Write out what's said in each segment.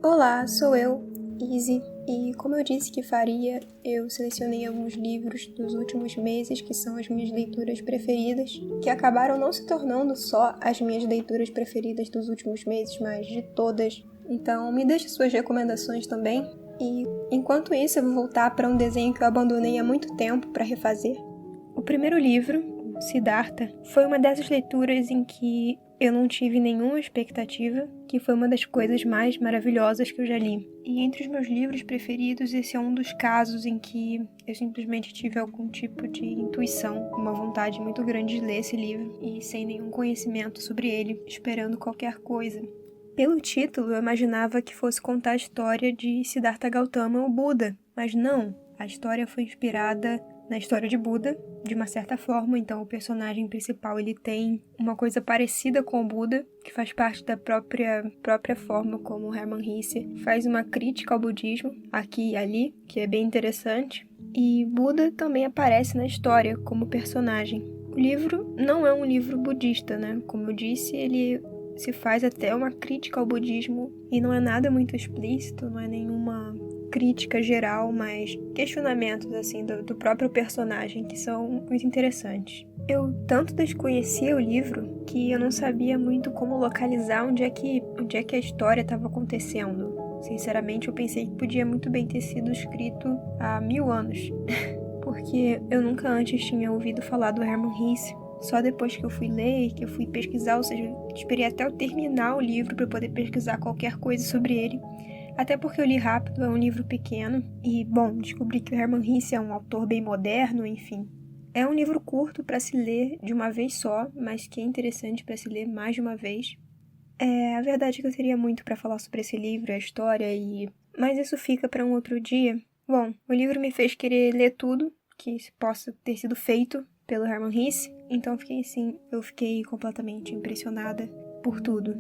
Olá, sou eu, Izzy, e como eu disse que faria, eu selecionei alguns livros dos últimos meses que são as minhas leituras preferidas, que acabaram não se tornando só as minhas leituras preferidas dos últimos meses, mas de todas. Então me deixe suas recomendações também, e enquanto isso eu vou voltar para um desenho que eu abandonei há muito tempo para refazer. O primeiro livro, Siddhartha, foi uma dessas leituras em que eu não tive nenhuma expectativa, que foi uma das coisas mais maravilhosas que eu já li. E entre os meus livros preferidos, esse é um dos casos em que eu simplesmente tive algum tipo de intuição, uma vontade muito grande de ler esse livro, e sem nenhum conhecimento sobre ele, esperando qualquer coisa. Pelo título, eu imaginava que fosse contar a história de Siddhartha Gautama, o Buda, mas não, a história foi inspirada na história de Buda, de uma certa forma. Então o personagem principal ele tem uma coisa parecida com o Buda, que faz parte da própria forma como Hermann Hesse faz uma crítica ao budismo, aqui e ali, que é bem interessante. E Buda também aparece na história como personagem. O livro não é um livro budista, né? Como eu disse, ele se faz até uma crítica ao budismo e não é nada muito explícito, não é nenhuma crítica geral, mas questionamentos assim do próprio personagem que são muito interessantes. Eu tanto desconhecia o livro que eu não sabia muito como localizar onde é que a história estava acontecendo. Sinceramente, eu pensei que podia muito bem ter sido escrito há 1000 anos, porque eu nunca antes tinha ouvido falar do Hermann Hesse. Só depois que eu fui ler e que eu fui pesquisar, ou seja, esperei até eu terminar o livro para poder pesquisar qualquer coisa sobre ele. Até porque eu li rápido, é um livro pequeno, e, bom, descobri que o Hermann Hesse é um autor bem moderno, enfim. É um livro curto para se ler de uma vez só, mas que é interessante para se ler mais de uma vez. A verdade é que eu teria muito para falar sobre esse livro, a história, mas isso fica para um outro dia. Bom, o livro me fez querer ler tudo que possa ter sido feito pelo Hermann Hesse, então eu fiquei completamente impressionada por tudo.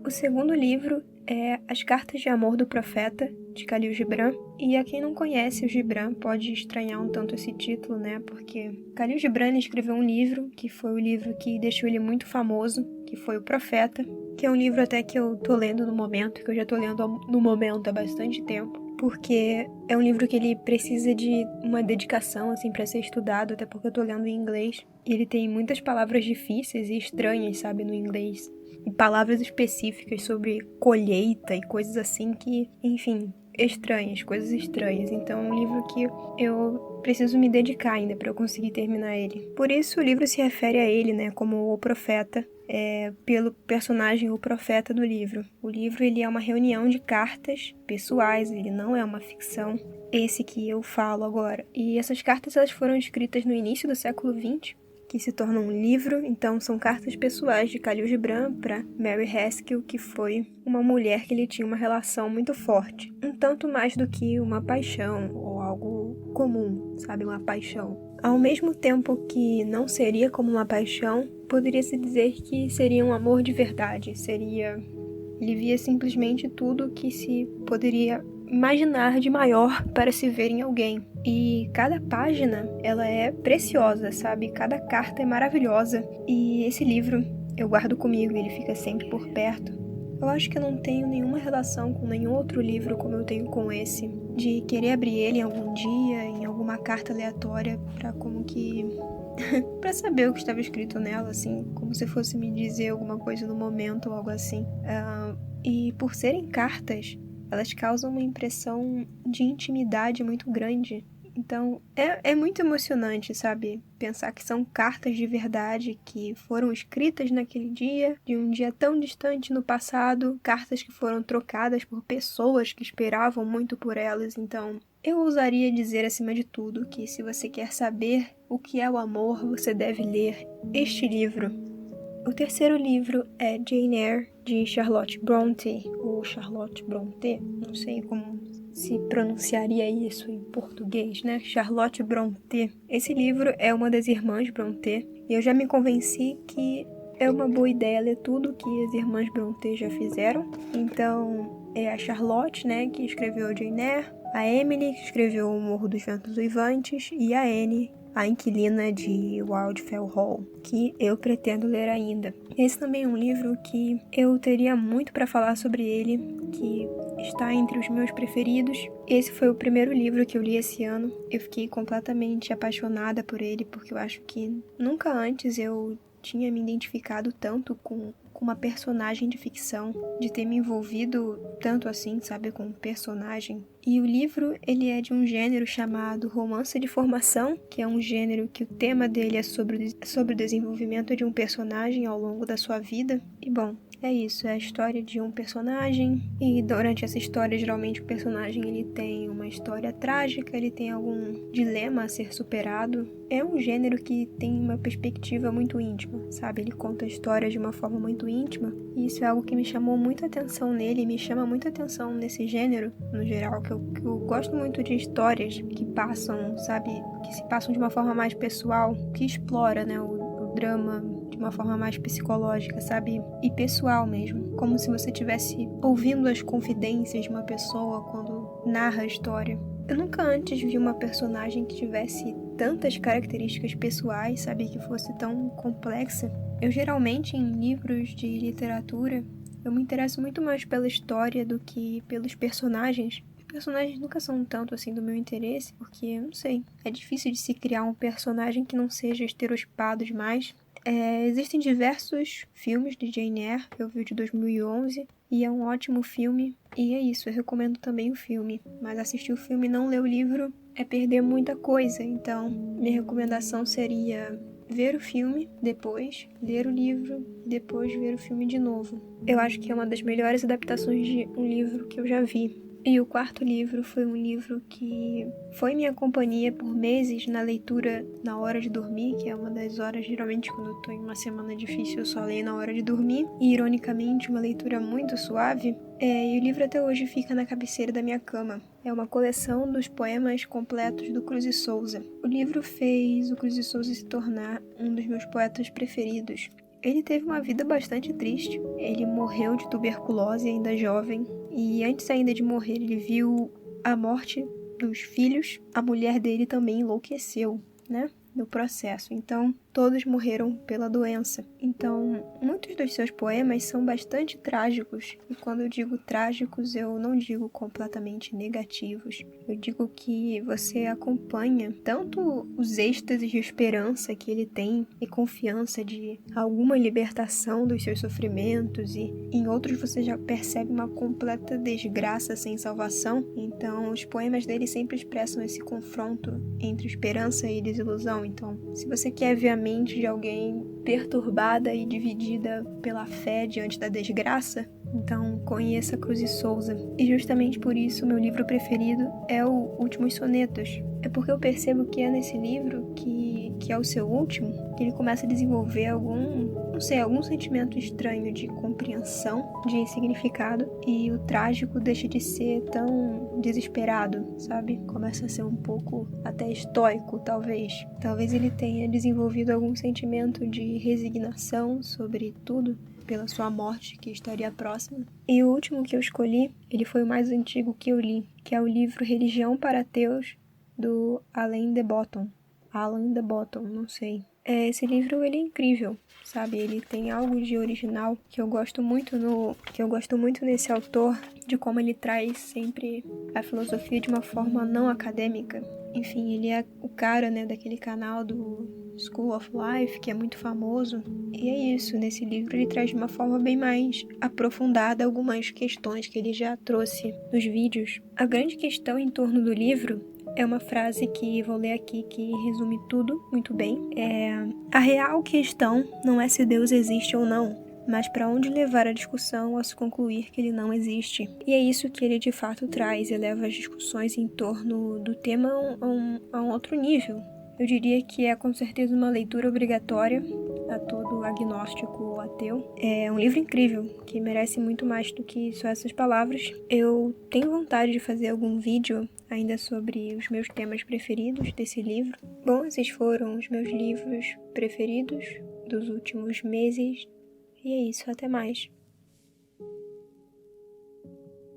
O segundo livro é As Cartas de Amor do Profeta, de Khalil Gibran. E a quem não conhece o Gibran pode estranhar um tanto esse título, né? Porque Khalil Gibran escreveu um livro, que foi o livro que deixou ele muito famoso, que foi O Profeta, que é um livro até que eu tô lendo no momento, que eu já tô lendo no momento há bastante tempo. Porque é um livro que ele precisa de uma dedicação, assim, para ser estudado, até porque eu tô lendo em inglês. E ele tem muitas palavras difíceis e estranhas, sabe, no inglês. E palavras específicas sobre colheita e coisas assim que, enfim, coisas estranhas. Então é um livro que eu preciso me dedicar ainda para eu conseguir terminar ele. Por isso o livro se refere a ele, né, como o profeta, pelo personagem o profeta do livro. O livro ele é uma reunião de cartas pessoais, ele não é uma ficção. Esse que eu falo agora. E essas cartas elas foram escritas no início do século XX, que se torna um livro. Então são cartas pessoais de Khalil Gibran para Mary Haskell, que foi uma mulher que ele tinha uma relação muito forte, um tanto mais do que uma paixão ou algo comum, sabe, uma paixão. Ao mesmo tempo que não seria como uma paixão, poderia-se dizer que seria um amor de verdade, ele via simplesmente tudo que se poderia imaginar de maior para se ver em alguém. E cada página, ela é preciosa, sabe? Cada carta é maravilhosa. E esse livro eu guardo comigo, ele fica sempre por perto. Eu acho que eu não tenho nenhuma relação com nenhum outro livro como eu tenho com esse, de querer abrir ele em algum dia, em alguma carta aleatória, pra saber o que estava escrito nela, assim, como se fosse me dizer alguma coisa no momento ou algo assim. E por serem cartas, elas causam uma impressão de intimidade muito grande. Então, é muito emocionante, sabe? Pensar que são cartas de verdade que foram escritas naquele dia, de um dia tão distante no passado, cartas que foram trocadas por pessoas que esperavam muito por elas. Então, eu ousaria dizer, acima de tudo, que se você quer saber o que é o amor, você deve ler este livro. O terceiro livro é Jane Eyre, de Charlotte Brontë, ou Charlotte Brontë, não sei como se pronunciaria isso em português, né? Charlotte Brontë. Esse livro é uma das irmãs Brontë, e eu já me convenci que é uma boa ideia ler tudo que as irmãs Brontë já fizeram. Então, é a Charlotte, né, que escreveu Jane Eyre, a Emily, que escreveu O Morro dos Ventos Uivantes, e a Anne, a Inquilina de Wildfell Hall, que eu pretendo ler ainda. Esse também é um livro que eu teria muito para falar sobre ele, que está entre os meus preferidos. Esse foi o primeiro livro que eu li esse ano. Eu fiquei completamente apaixonada por ele, porque eu acho que nunca antes eu tinha me identificado tanto com uma personagem de ficção, de ter me envolvido tanto assim, sabe, com um personagem. E o livro, ele é de um gênero chamado romance de formação, que é um gênero que o tema dele é sobre o desenvolvimento de um personagem ao longo da sua vida. E bom, é isso, é a história de um personagem, e durante essa história, geralmente o personagem ele tem uma história trágica, ele tem algum dilema a ser superado. É um gênero que tem uma perspectiva muito íntima, sabe? Ele conta a história de uma forma muito íntima, e isso é algo que me chamou muita atenção nele, me chama muita atenção nesse gênero, no geral, que eu gosto muito de histórias que passam, sabe? Que se passam de uma forma mais pessoal, que explora, né, o drama de uma forma mais psicológica, sabe? E pessoal mesmo. Como se você estivesse ouvindo as confidências de uma pessoa quando narra a história. Eu nunca antes vi uma personagem que tivesse tantas características pessoais, sabe? Que fosse tão complexa. Eu geralmente, em livros de literatura, eu me interesso muito mais pela história do que pelos personagens. Os personagens nunca são tanto assim do meu interesse, porque, eu não sei, é difícil de se criar um personagem que não seja estereotipado demais. Existem diversos filmes de Jane Eyre, eu vi o de 2011, e é um ótimo filme, e é isso, eu recomendo também o filme. Mas assistir o filme e não ler o livro é perder muita coisa, então minha recomendação seria ver o filme, depois ler o livro, e depois ver o filme de novo. Eu acho que é uma das melhores adaptações de um livro que eu já vi. E o quarto livro foi um livro que foi minha companhia por meses na leitura na hora de dormir, que é uma das horas, geralmente quando eu tô em uma semana difícil, eu só leio na hora de dormir. E, ironicamente, uma leitura muito suave. E o livro até hoje fica na cabeceira da minha cama. É uma coleção dos poemas completos do Cruz e Souza. O livro fez o Cruz e Souza se tornar um dos meus poetas preferidos. Ele teve uma vida bastante triste. Ele morreu de tuberculose ainda jovem. E antes ainda de morrer, ele viu a morte dos filhos. A mulher dele também enlouqueceu, né? No processo. Então, todos morreram pela doença. Então, muitos dos seus poemas são bastante trágicos. E quando eu digo trágicos, eu não digo completamente negativos. Eu digo que você acompanha tanto os êxtases de esperança que ele tem e confiança de alguma libertação dos seus sofrimentos, e em outros você já percebe uma completa desgraça sem salvação. Então, os poemas dele sempre expressam esse confronto entre esperança e desilusão. Então, se você quer ver a mente de alguém perturbada e dividida pela fé diante da desgraça, então conheça Cruz e Souza. E justamente por isso meu livro preferido é o Últimos Sonetos. É porque eu percebo que é nesse livro, que é o seu último, que ele começa a desenvolver algum sentimento estranho de compreensão, de significado, e o trágico deixa de ser tão desesperado, sabe? Começa a ser um pouco até estoico, talvez. Talvez ele tenha desenvolvido algum sentimento de resignação sobre tudo, pela sua morte, que estaria próxima. E o último que eu escolhi, ele foi o mais antigo que eu li, que é o livro Religião para Ateus, do Alain de Botton, não sei. Esse livro, ele é incrível, sabe? Ele tem algo de original que eu gosto muito nesse autor, de como ele traz sempre a filosofia de uma forma não acadêmica. Enfim, ele é o cara, né, daquele canal do School of Life, que é muito famoso. E é isso, nesse livro ele traz de uma forma bem mais aprofundada algumas questões que ele já trouxe nos vídeos. A grande questão em torno do livro é uma frase que vou ler aqui que resume tudo muito bem. A real questão não é se Deus existe ou não, mas para onde levar a discussão ao se concluir que ele não existe. E é isso que ele de fato traz, eleva as discussões em torno do tema a um outro nível. Eu diria que é com certeza uma leitura obrigatória a todo agnóstico ou ateu. É um livro incrível, que merece muito mais do que só essas palavras. Eu tenho vontade de fazer algum vídeo ainda sobre os meus temas preferidos desse livro. Bom, esses foram os meus livros preferidos dos últimos meses. E é isso, até mais.